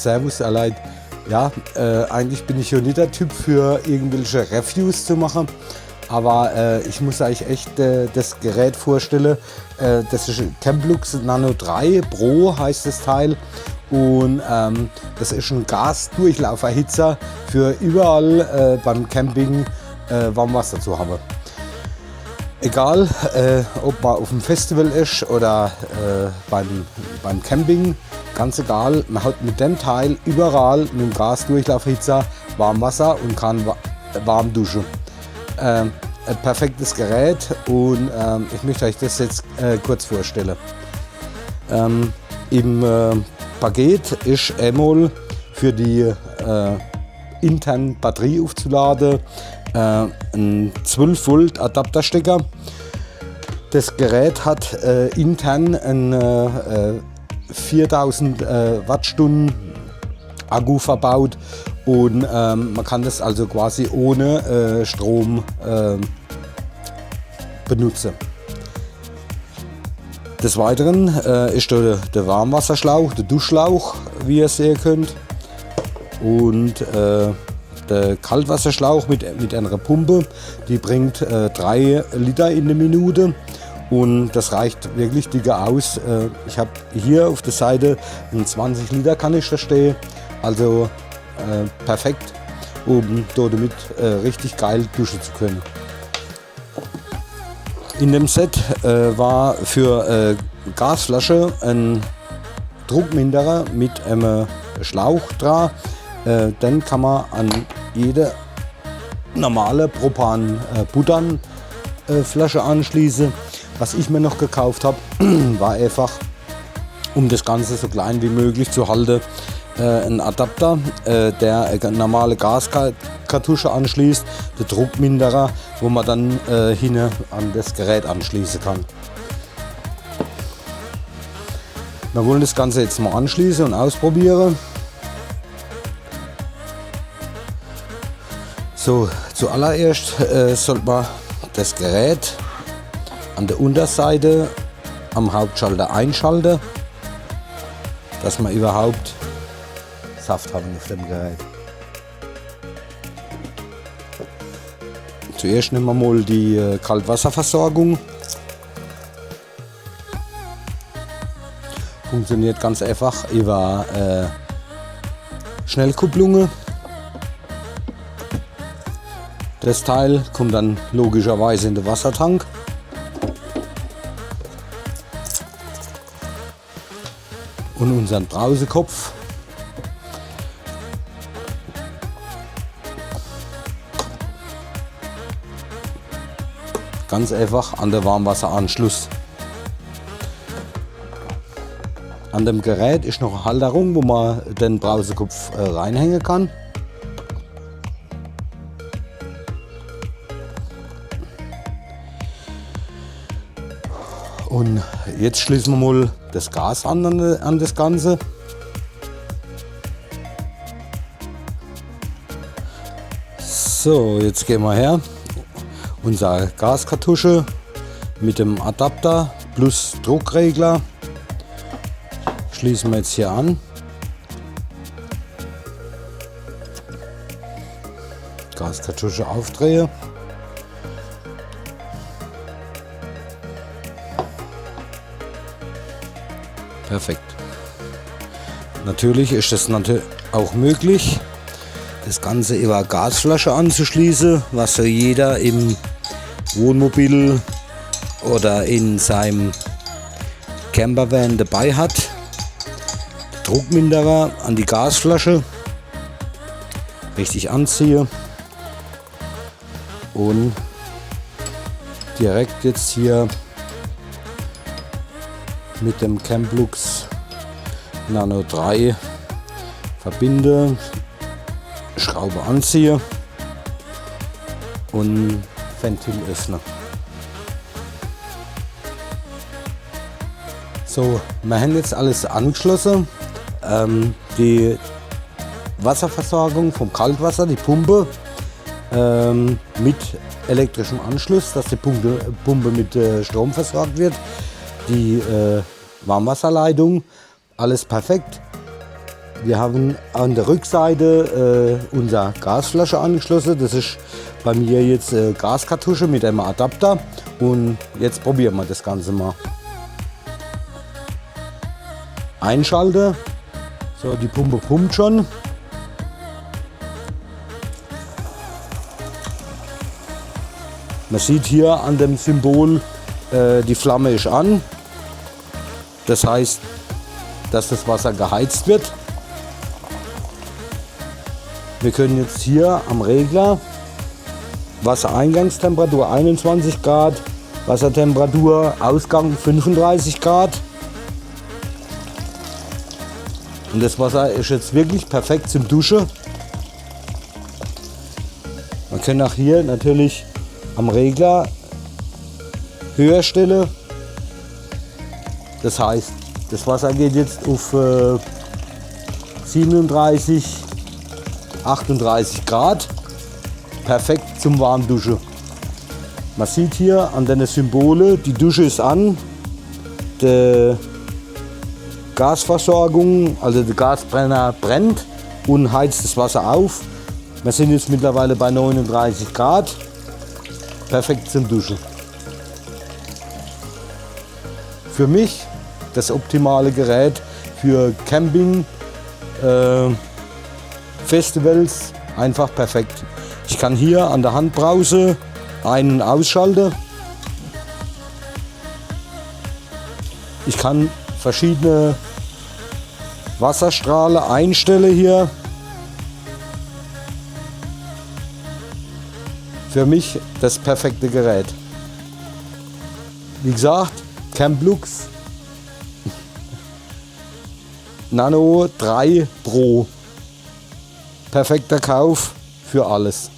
Servus, Leute. Ja, eigentlich bin ich ja nicht der Typ für irgendwelche Reviews zu machen, aber ich muss euch echt das Gerät vorstellen. Das ist ein Camplux Nano 3 Pro, heißt das Teil, und das ist ein Gasdurchlauferhitzer für überall beim Camping Warmwasser zu haben. Egal, ob man auf dem Festival ist oder beim Camping, ganz egal, man hat mit dem Teil überall mit dem Gasdurchlauferhitzer Warmwasser und kann warm duschen. Ein perfektes Gerät, und ich möchte euch das jetzt kurz vorstellen. Im Paket ist einmal für die interne Batterie aufzuladen ein 12 Volt Adapterstecker. Das Gerät hat intern einen 4000 Wattstunden Akku verbaut, und man kann das also quasi ohne Strom benutzen. Des Weiteren ist der Warmwasserschlauch, der Duschschlauch, wie ihr sehen könnt, und der Kaltwasserschlauch mit einer Pumpe, die bringt 3 Liter in der Minute, und das reicht wirklich dicker aus. Ich habe hier auf der Seite einen 20 Liter Kanister stehen, also perfekt, um damit richtig geil duschen zu können. In dem Set war für Gasflasche ein Druckminderer mit einem Schlauch dran. Dann kann man an jede normale Propan-Buttern-Flasche anschließen. Was ich mir noch gekauft habe, war einfach, um das Ganze so klein wie möglich zu halten, ein Adapter, der eine normale Gaskartusche anschließt, der Druckminderer, wo man dann hinten an das Gerät anschließen kann. Wir wollen das Ganze jetzt mal anschließen und ausprobieren. So, zuallererst sollte man das Gerät an der Unterseite am Hauptschalter einschalten, dass wir überhaupt Saft haben auf dem Gerät. Zuerst nehmen wir mal die Kaltwasserversorgung. Funktioniert ganz einfach über Schnellkupplungen. Das Teil kommt dann logischerweise in den Wassertank. Und unseren Brausekopf. Ganz einfach an der Warmwasseranschluss. An dem Gerät ist noch eine Halterung, wo man den Brausekopf reinhängen kann. Und jetzt schließen wir mal das Gas an das Ganze. So, jetzt gehen wir her. Unsere Gaskartusche mit dem Adapter plus Druckregler schließen wir jetzt hier an. Gaskartusche aufdrehen. Perfekt. Natürlich ist es auch möglich, das Ganze über eine Gasflasche anzuschließen, was so jeder im Wohnmobil oder in seinem Campervan dabei hat. Der Druckminderer an die Gasflasche richtig anziehe und direkt jetzt hier mit dem Camplux Nano 3 verbinde, Schraube anziehe und Ventil öffne. So, wir haben jetzt alles angeschlossen. Die Wasserversorgung vom Kaltwasser, die Pumpe mit elektrischem Anschluss, dass die Pumpe mit Strom versorgt wird. Die Warmwasserleitung, alles perfekt. Wir haben an der Rückseite unsere Gasflasche angeschlossen. Das ist bei mir jetzt Gaskartusche mit einem Adapter. Und jetzt probieren wir das Ganze mal. Einschalten. So, die Pumpe pumpt schon. Man sieht hier an dem Symbol, die Flamme ist an. Das heißt, dass das Wasser geheizt wird. Wir können jetzt hier am Regler Wassereingangstemperatur 21 Grad, Wassertemperatur Ausgang 35 Grad. Und das Wasser ist jetzt wirklich perfekt zum Duschen. Man kann auch hier natürlich am Regler höher stellen. Das heißt, das Wasser geht jetzt auf 37, 38 Grad. Perfekt zum Warmduschen. Man sieht hier an den Symbolen, die Dusche ist an. Die Gasversorgung, also der Gasbrenner brennt und heizt das Wasser auf. Wir sind jetzt mittlerweile bei 39 Grad. Perfekt zum Duschen. Für mich das optimale Gerät für Camping, Festivals, einfach perfekt. Ich kann hier an der Handbrause ein- und ausschalten. Ich kann verschiedene Wasserstrahlen einstellen hier. Für mich das perfekte Gerät. Wie gesagt, Camplux Nano 3 Pro. Perfekter Kauf für alles.